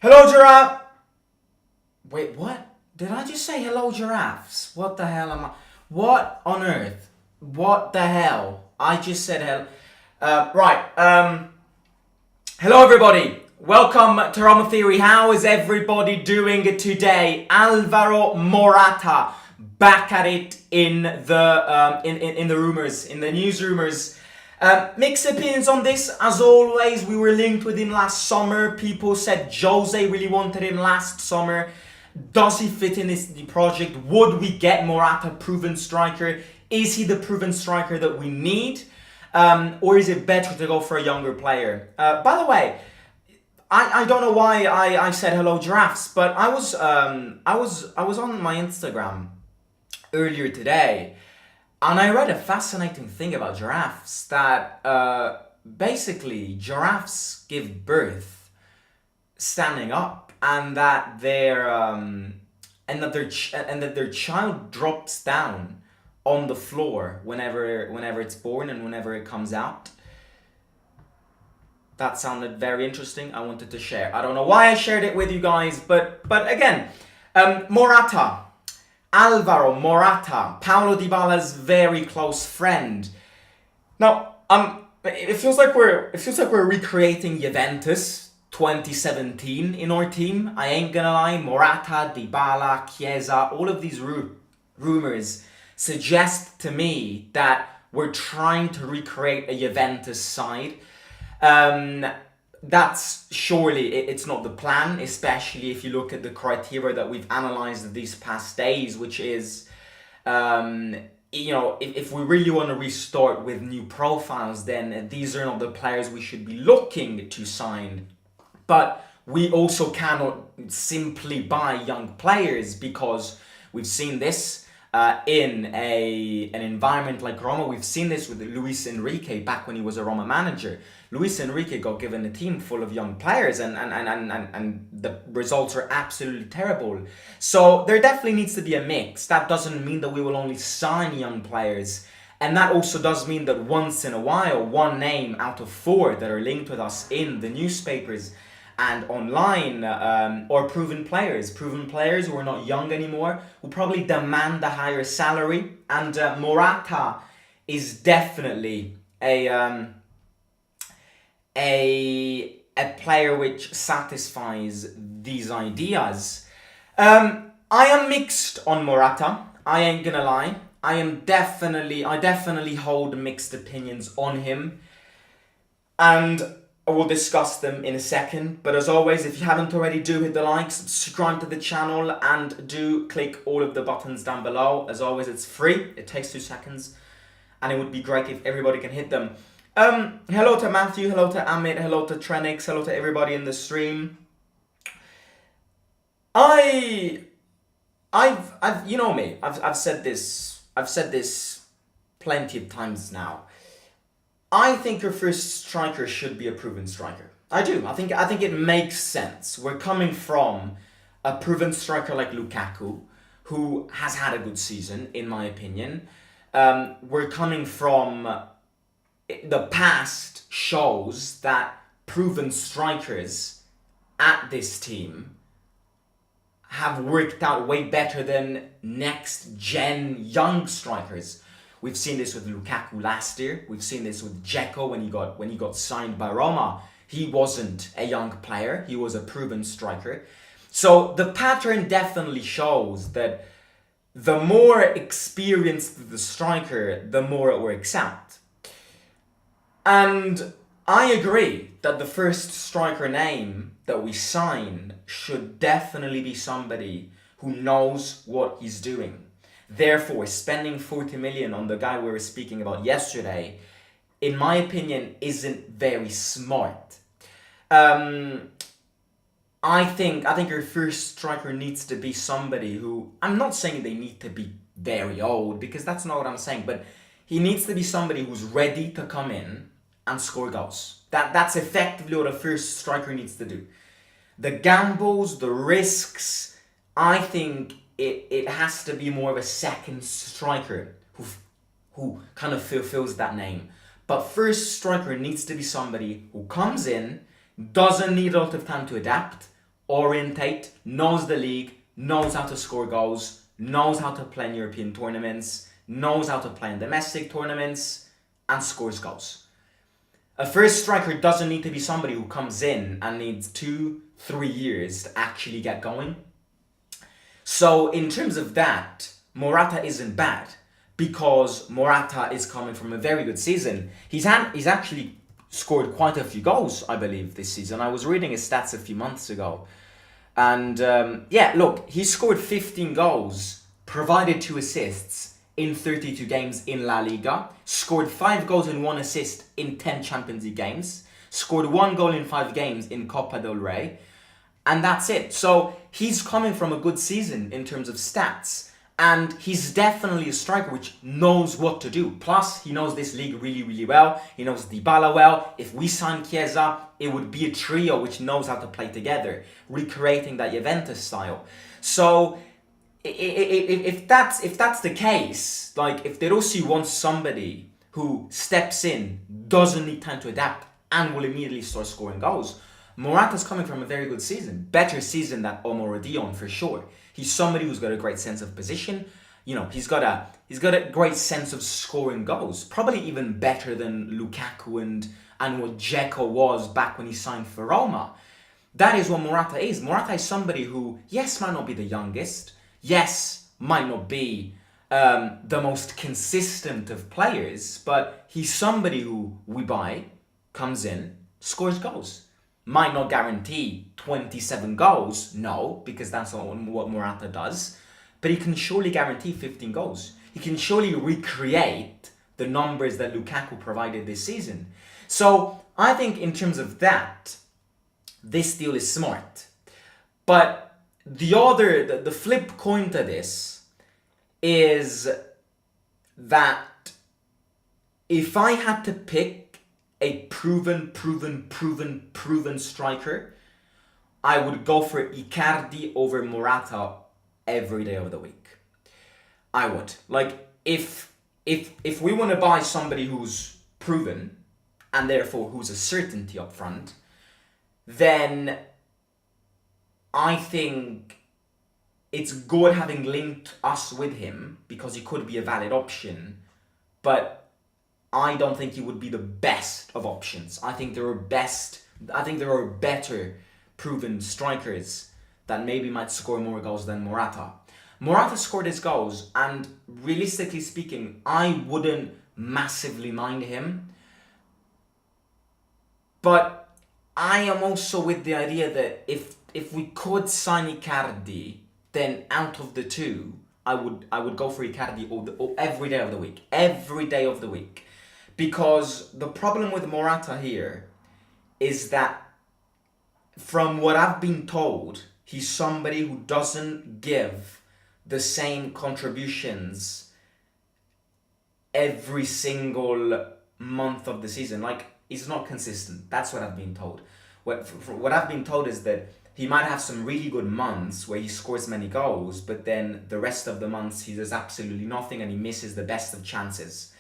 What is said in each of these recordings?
Hello, giraffe. Wait, what? Did I just say hello, giraffes? What the hell am I? What on earth? What the hell? I just said hello. Hello, everybody. Welcome to Roma Theory. How is everybody doing today? Alvaro Morata back at it in the rumors, in the news rumors. Mixed opinions on this, as always. We were linked with him last summer. People said Jose really wanted him last summer. Does he fit in this project? Would we get Morata, proven striker? Is he the proven striker that we need? Or is it better to go for a younger player? By the way, I don't know why I said hello, giraffes, but I was on my Instagram earlier today, and I read a fascinating thing about giraffes that basically giraffes give birth standing up, and that their child drops down on the floor whenever it's born and whenever it comes out. That sounded very interesting. I wanted to share. I don't know why I shared it with you guys, but again, Morata. Alvaro Morata, Paulo Dybala's very close friend. Now, it feels like we're recreating Juventus 2017 in our team. I ain't gonna lie, Morata, Dybala, Chiesa, all of these rumors suggest to me that we're trying to recreate a Juventus side. That's surely it's not the plan, especially if you look at the criteria that we've analyzed these past days, which is, if we really want to restart with new profiles, then these are not the players we should be looking to sign. But we also cannot simply buy young players, because we've seen this in an environment like Roma. We've seen this with Luis Enrique back when he was a Roma manager. Luis Enrique got given a team full of young players, and the results are absolutely terrible. So there definitely needs to be a mix. That doesn't mean that we will only sign young players, and that also does mean that once in a while, one name out of four that are linked with us in the newspapers and online are proven players who are not young anymore, who probably demand a higher salary. And Morata is definitely a player which satisfies these ideas. I am mixed on Morata. I ain't gonna lie. I definitely hold mixed opinions on him, and I will discuss them in a second. But as always, if you haven't already, do hit the like, subscribe to the channel, and do click all of the buttons down below. As always, it's free. It takes 2 seconds, and it would be great if everybody can hit them. Hello to Matthew, hello to Amit, hello to Trenix, hello to everybody in the stream. I've you know me, I've said this plenty of times now. I think your first striker should be a proven striker. I do. I think it makes sense. We're coming from a proven striker like Lukaku, who has had a good season, in my opinion. We're coming from the past shows that proven strikers at this team have worked out way better than next gen young strikers. We've seen this with Lukaku last year. We've seen this with Dzeko when he got signed by Roma. He wasn't a young player. He was a proven striker. So the pattern definitely shows that the more experienced the striker, the more it works out. And I agree that the first striker name that we sign should definitely be somebody who knows what he's doing. Therefore, spending 40 million on the guy we were speaking about yesterday, in my opinion, isn't very smart. I think your first striker needs to be somebody who, I'm not saying they need to be very old, because that's not what I'm saying, but he needs to be somebody who's ready to come in and score goals. That's effectively what a first striker needs to do. The gambles, the risks, I think it has to be more of a second striker who kind of fulfills that name. But first striker needs to be somebody who comes in, doesn't need a lot of time to adapt, orientate, knows the league, knows how to score goals, knows how to play in European tournaments, knows how to play in domestic tournaments, and scores goals. A first striker doesn't need to be somebody who comes in and needs 2-3 years to actually get going. So in terms of that, Morata isn't bad because Morata is coming from a very good season. He's actually scored quite a few goals, I believe, this season. I was reading his stats a few months ago. And look, he scored 15 goals, provided 2 assists in 32 games in La Liga, scored 5 goals and 1 assist in 10 Champions League games, scored 1 goal in 5 games in Copa del Rey, and that's it. So he's coming from a good season in terms of stats, and he's definitely a striker which knows what to do. Plus, he knows this league really, really well. He knows Dybala well. If we sign Chiesa, it would be a trio which knows how to play together, recreating that Juventus style. So if that's the case, like if De Rossi wants somebody who steps in, doesn't need time to adapt, and will immediately start scoring goals, Morata's coming from a very good season, better season than Omar Dion for sure. He's somebody who's got a great sense of position. You know, he's got a great sense of scoring goals, probably even better than Lukaku and what Dzeko was back when he signed for Roma. That is what Morata is. Morata is somebody who, yes, might not be the youngest, yes, might not be the most consistent of players, but he's somebody who we buy, comes in, scores goals. Might not guarantee 27 goals, no, because that's not what Morata does, but he can surely guarantee 15 goals. He can surely recreate the numbers that Lukaku provided this season. So I think in terms of that, this deal is smart. But the flip coin to this is that if I had to pick a proven striker, I would go for Icardi over Morata every day of the week. I would. Like, if we want to buy somebody who's proven, and therefore who's a certainty up front, then I think it's good having linked us with him because he could be a valid option, but I don't think he would be the best of options. I think there are better proven strikers that maybe might score more goals than Morata. Morata scored his goals, and realistically speaking, I wouldn't massively mind him. But I am also with the idea that if we could sign Icardi, then out of the two, I would go for Icardi every day of the week. Every day of the week. Because the problem with Morata here is that from what I've been told, he's somebody who doesn't give the same contributions every single month of the season. Like, he's not consistent. That's what I've been told. What I've been told is that he might have some really good months where he scores many goals, but then the rest of the months he does absolutely nothing and he misses the best of chances.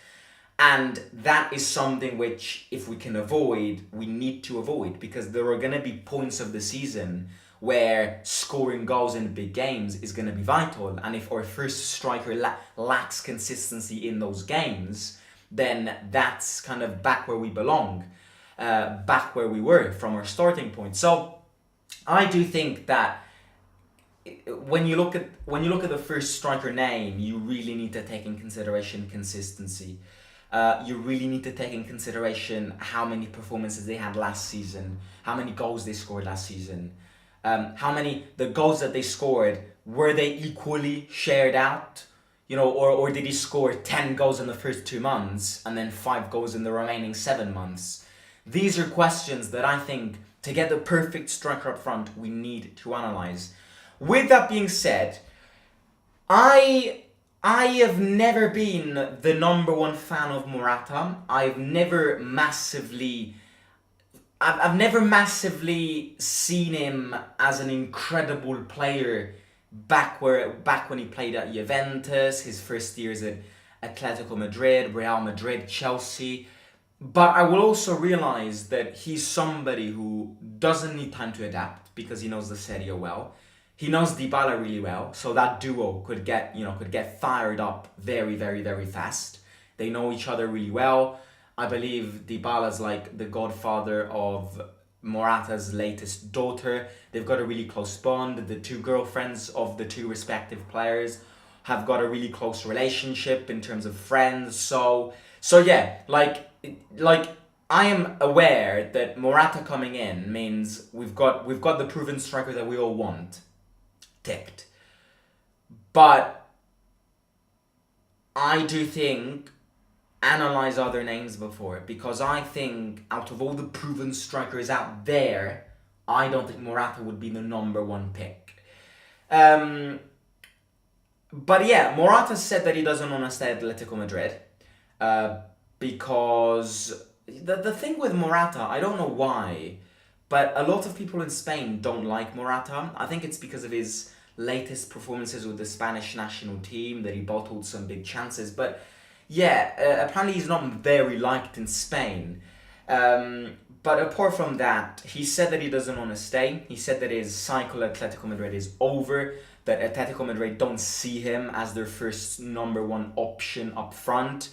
And that is something which, if we can avoid, we need to avoid, because there are going to be points of the season where scoring goals in big games is going to be vital. And if our first striker lacks consistency in those games, then that's kind of back where we belong, back where we were from our starting point. So I do think that when you look at the first striker name, you really need to take in consideration consistency. You really need to take in consideration how many performances they had last season, how many goals they scored last season, the goals that they scored, were they equally shared out? Or did he score 10 goals in the first 2 months and then 5 goals in the remaining 7 months? These are questions that I think, to get the perfect striker up front, we need to analyze. With that being said, I have never been the number one fan of Morata. I've never massively seen him as an incredible player back when he played at Juventus, his first years at Atletico Madrid, Real Madrid, Chelsea. But I will also realize that he's somebody who doesn't need time to adapt because he knows the Serie well. He knows Dybala really well, so that duo could get fired up very, very, very fast. They know each other really well. I believe Dybala's like the godfather of Morata's latest daughter. They've got a really close bond. The two girlfriends of the two respective players have got a really close relationship in terms of friends. So yeah, like I am aware that Morata coming in means we've got the proven striker that we all want ticked. But I do think analyze other names before, because I think out of all the proven strikers out there, I don't think Morata would be the number one pick. Um, but yeah, Morata said that he doesn't want to stay at Atletico Madrid, uh, because the thing with Morata, I don't know why, but a lot of people in Spain don't like Morata. I think it's because of his latest performances with the Spanish national team that he bottled some big chances. But yeah, apparently he's not very liked in Spain. But apart from that, he said that he doesn't want to stay. He said that his cycle at Atletico Madrid is over, that Atletico Madrid don't see him as their first number one option up front.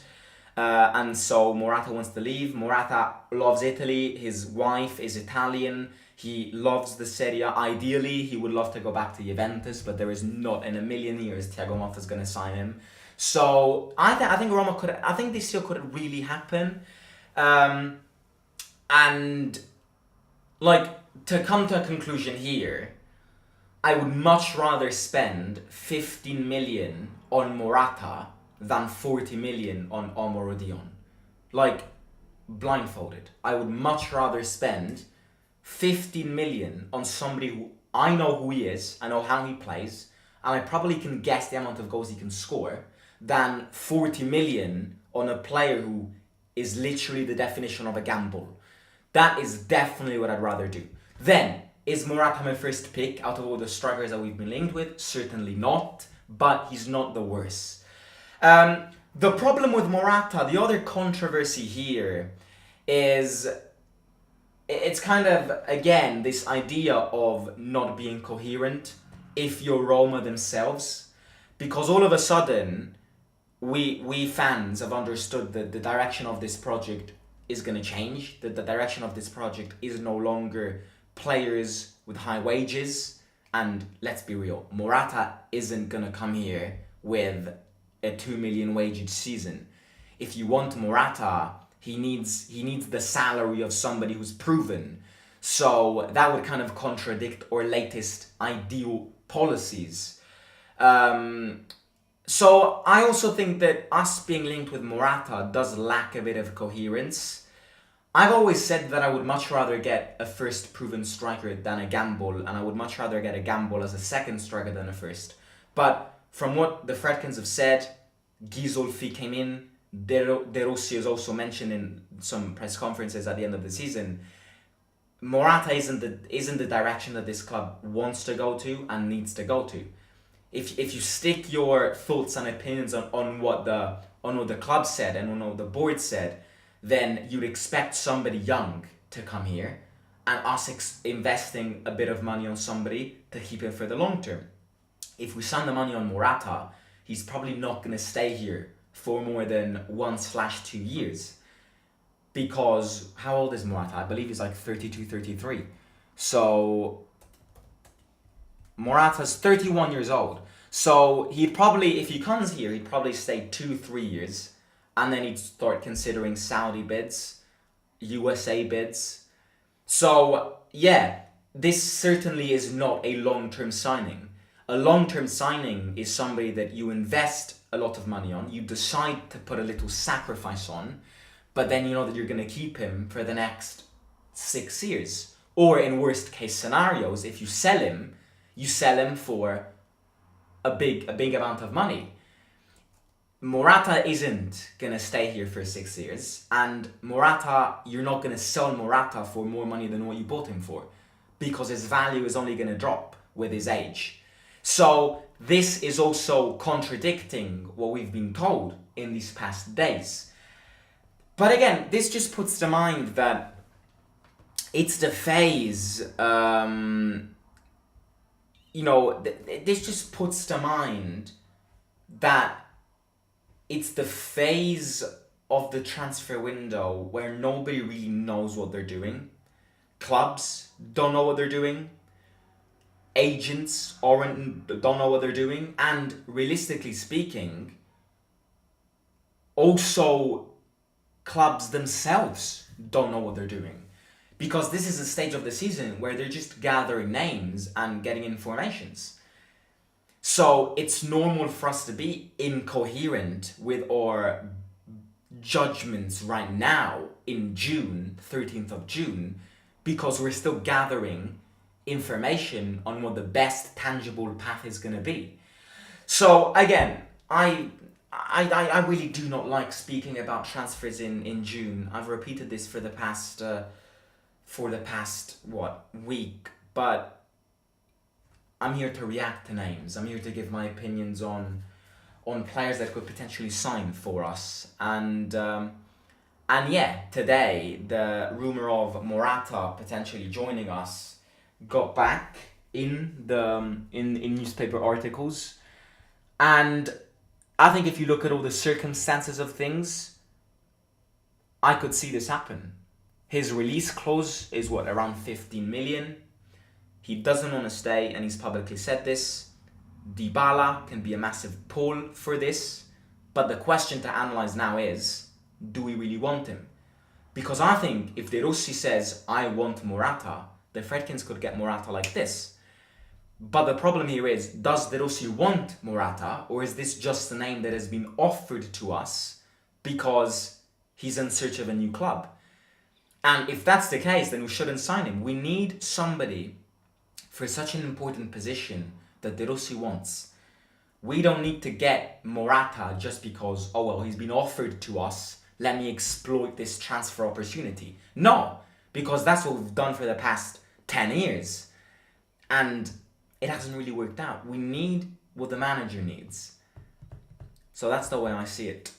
And so Morata wants to leave. Morata loves Italy. His wife is Italian. He loves the Serie A. Ideally, he would love to go back to Juventus, but there is not in a million years Thiago Motta's going to sign him. So I think Roma could. I think this deal could really happen. Um, and like, to come to a conclusion here, I would much rather spend 15 million on Morata than 40 million on Omar Dion. Like, blindfolded. I would much rather spend 15 million on somebody who I know who he is, I know how he plays, and I probably can guess the amount of goals he can score, than 40 million on a player who is literally the definition of a gamble. That is definitely what I'd rather do. Then, is Morata my first pick out of all the strikers that we've been linked with? Certainly not, but he's not the worst. The problem with Morata, the other controversy here, is it's kind of, again, this idea of not being coherent if you're Roma themselves. Because all of a sudden, we fans have understood that the direction of this project is going to change, that the direction of this project is no longer players with high wages. And let's be real, Morata isn't going to come here with a 2 million wage each season. If you want Morata, he needs the salary of somebody who's proven. So that would kind of contradict our latest ideal policies. So I also think that us being linked with Morata does lack a bit of coherence. I've always said that I would much rather get a first proven striker than a gamble, and I would much rather get a gamble as a second striker than a first. But from what the Fredkins have said, Ghisolfi came in, De Rossi is also mentioned in some press conferences at the end of the season. Morata isn't the direction that this club wants to go to and needs to go to. If you stick your thoughts and opinions on what the club said and on what the board said, then you'd expect somebody young to come here, and us investing a bit of money on somebody to keep him for the long term. If we spend the money on Morata, he's probably not going to stay here for more than 1/2 years. Because how old is Morata? I believe he's like 32, 33. So Morata's 31 years old. So he'd probably, if he comes here, he'd probably stay 2-3 years. And then he'd start considering Saudi bids, USA bids. So yeah, this certainly is not a long-term signing. A long-term signing is somebody that you invest a lot of money on, you decide to put a little sacrifice on, but then you know that you're going to keep him for the next 6 years. Or in worst case scenarios, if you sell him for a big amount of money. Morata isn't going to stay here for 6 years, and Morata, you're not going to sell Morata for more money than what you bought him for, because his value is only going to drop with his age. So this is also contradicting what we've been told in these past days. But again, this just puts to mind that it's the phase. This just puts to mind that it's the phase of the transfer window where nobody really knows what they're doing. Clubs don't know what they're doing. Agents don't know what they're doing. And realistically speaking, also clubs themselves don't know what they're doing. Because this is a stage of the season where they're just gathering names and getting informations. So it's normal for us to be incoherent with our judgments right now in June, 13th of June, because we're still gathering information on what the best tangible path is going to be. So again, I really do not like speaking about transfers in June. I've repeated this for the past week, but I'm here to react to names. I'm here to give my opinions on players that could potentially sign for us. And yeah, today the rumor of Morata potentially joining us got back in newspaper articles. And I think if you look at all the circumstances of things, I could see this happen. His release clause is around 15 million. He doesn't want to stay, and he's publicly said this. Dybala can be a massive pull for this, but the question to analyze now is, do we really want him? Because I think if De Rossi says, I want Morata, the Fredkins could get Morata like this. But the problem here is, does De Rossi want Morata, or is this just a name that has been offered to us because he's in search of a new club? And if that's the case, then we shouldn't sign him. We need somebody for such an important position that De Rossi wants. We don't need to get Morata just because, he's been offered to us, let me exploit this transfer opportunity. No, because that's what we've done for the past 10 years. And it hasn't really worked out. We need what the manager needs. So that's the way I see it.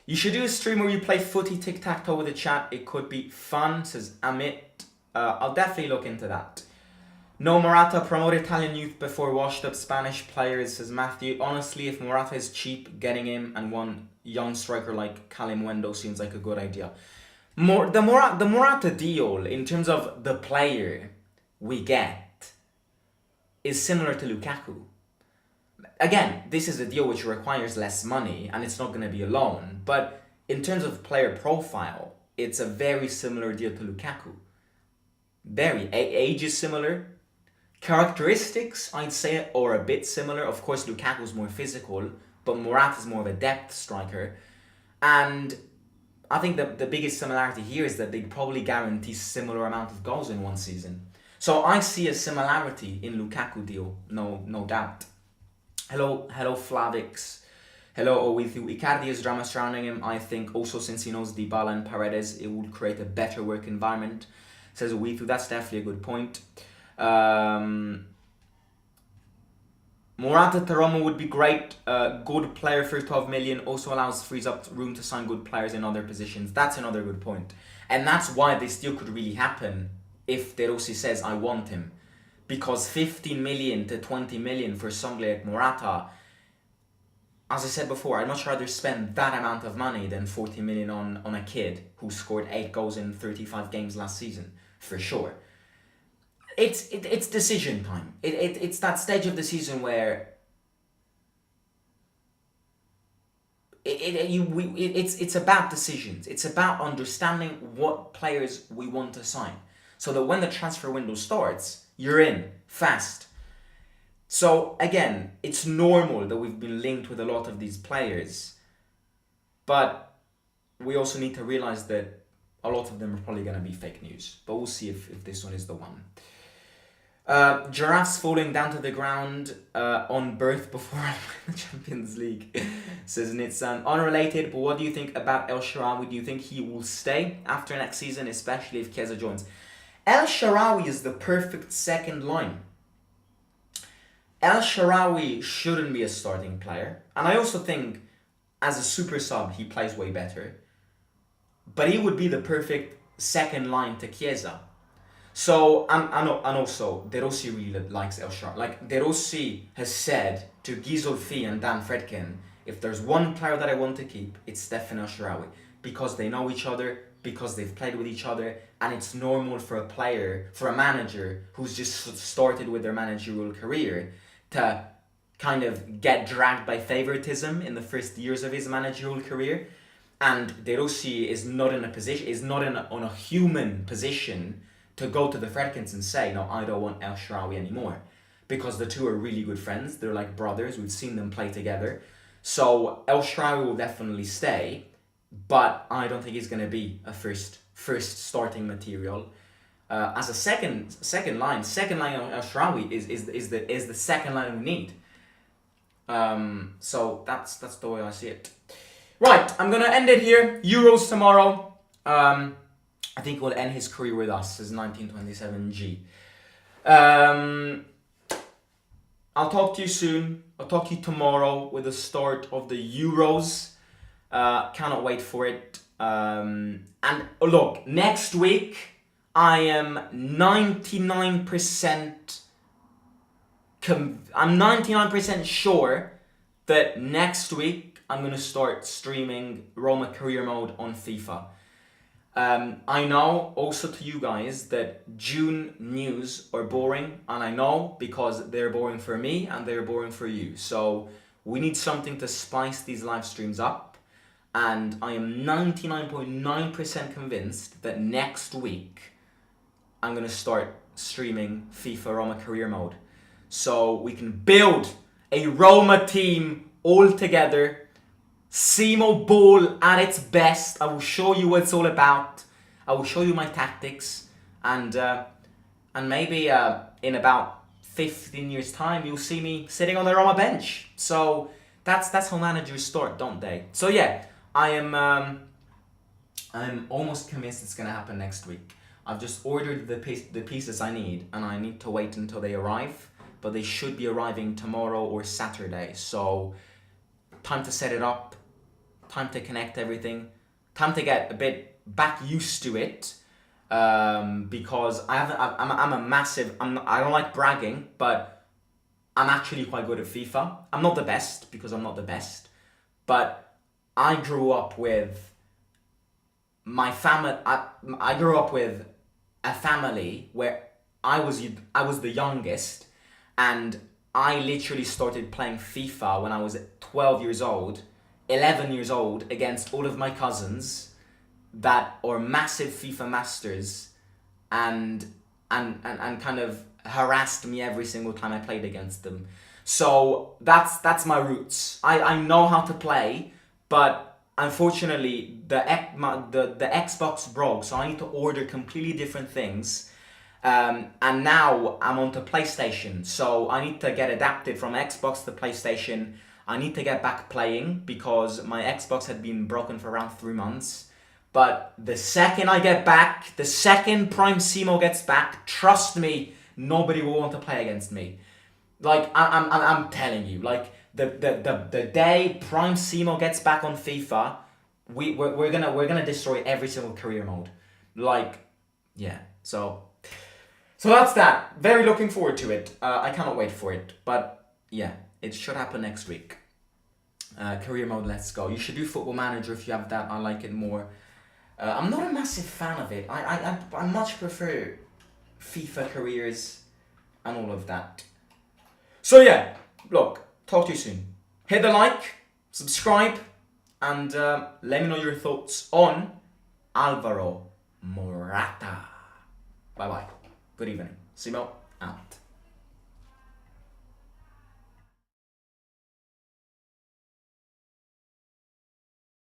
You should do a stream where you play footy tic-tac-toe with the chat. It could be fun, says Amit. I'll definitely look into that. No Morata, promote Italian youth before washed-up Spanish players, says Matthew. Honestly, if Morata is cheap, getting him and one young striker like Kalimundo seems like a good idea. The Morata deal, in terms of the player we get, is similar to Lukaku. Again, this is a deal which requires less money, and it's not going to be a loan. But in terms of player profile, it's a very similar deal to Lukaku. Very. Age is similar. Characteristics, I'd say, are a bit similar. Of course, Lukaku's more physical, but Morata's more of a depth striker. And I think the biggest similarity here is that they probably guarantee similar amount of goals in one season. So I see a similarity in Lukaku deal, no doubt. Hello Flavix. Hello Owithu. Icardi is drama surrounding him. I think also since he knows Dybala and Paredes, it would create a better work environment. Says Owithu. That's definitely a good point. Morata to Roma would be great. Good player for 12 million. Also frees up room to sign good players in other positions. That's another good point. And that's why this deal could really happen if De Rossi says, I want him. Because 15 million to 20 million for somebody like Morata, as I said before, I'd much rather spend that amount of money than 40 million on a kid who scored 8 goals in 35 games last season, for sure. It's decision time. It's that stage of the season where it's about decisions. It's about understanding what players we want to sign, so that when the transfer window starts, you're in fast. So again, it's normal that we've been linked with a lot of these players, but we also need to realize that a lot of them are probably going to be fake news. But we'll see if this one is the one. Giraffes falling down to the ground on birth before the Champions League, says Nitsan. Unrelated, but what do you think about El Shaarawy? Do you think he will stay after next season, especially if Chiesa joins? El Shaarawy is the perfect second line. El Shaarawy shouldn't be a starting player. And I also think as a super sub, he plays way better. but he would be the perfect second line to Chiesa. So, and also, De Rossi really likes El Shaarawy. Like, De Rossi has said to Ghisolfi and Dan Fredkin, if there's one player that I want to keep, it's Stefan El Shaarawy. Because they know each other, because they've played with each other, and it's normal for a manager who's just started with their managerial career to kind of get dragged by favoritism in the first years of his managerial career. And De Rossi is not in a position, on a human position to go to the Fredkins and say, no, I don't want El Shaarawy anymore. Because the two are really good friends. They're like brothers. We've seen them play together. So El Shaarawy will definitely stay, but I don't think he's going to be a first starting material. As a second line El Shaarawy is the second line we need. So that's the way I see it. Right, I'm gonna end it here. Euros tomorrow. I think he'll end his career with us, his 1927 G. I'll talk to you soon. I'll talk to you tomorrow with the start of the Euros. Cannot wait for it. And look, next week I am 99% I'm 99% sure that next week I'm going to start streaming Roma Career Mode on FIFA. I know also to you guys that June news are boring, and I know because they're boring for me and they're boring for you. So we need something to spice these live streams up, and I am 99.9% convinced that next week I'm going to start streaming FIFA Roma Career Mode. So we can build a Roma team all together. Simo ball at its best. I will show you what it's all about. I will show you my tactics, and maybe in about 15 years' time, you'll see me sitting on the Roma bench. So that's how managers start, don't they? So yeah, I'm almost convinced it's gonna happen next week. I've just ordered the pieces I need, and I need to wait until they arrive. But they should be arriving tomorrow or Saturday. So time to set it up, time to connect everything, time to get a bit back used to it, because I don't like bragging, but I'm actually quite good at FIFA. I'm not the best, because I'm not the best, but I grew up with my family. I grew up with a family where I was the youngest, and I literally started playing FIFA when I was 12 years old, 11 years old, against all of my cousins that are massive FIFA masters, and kind of harassed me every single time I played against them. So that's my roots. I know how to play, but unfortunately the Xbox broke, so I need to order completely different things. And now I'm onto PlayStation, so I need to get adapted from Xbox to PlayStation. I need to get back playing because my Xbox had been broken for around 3 months. But the second I get back, the second Prime Simo gets back, trust me, nobody will want to play against me. Like I'm telling you, like the day Prime Simo gets back on FIFA, we're gonna destroy every single career mode. Like, yeah, so that's that. Very looking forward to it. I cannot wait for it. But yeah, it should happen next week. Career mode, let's go. You should do Football Manager if you have that. I like it more. I'm not a massive fan of it. I much prefer FIFA careers and all of that. So yeah, look, talk to you soon. Hit the like, subscribe, and let me know your thoughts on Alvaro Morata. Bye bye. Good evening. Simo out.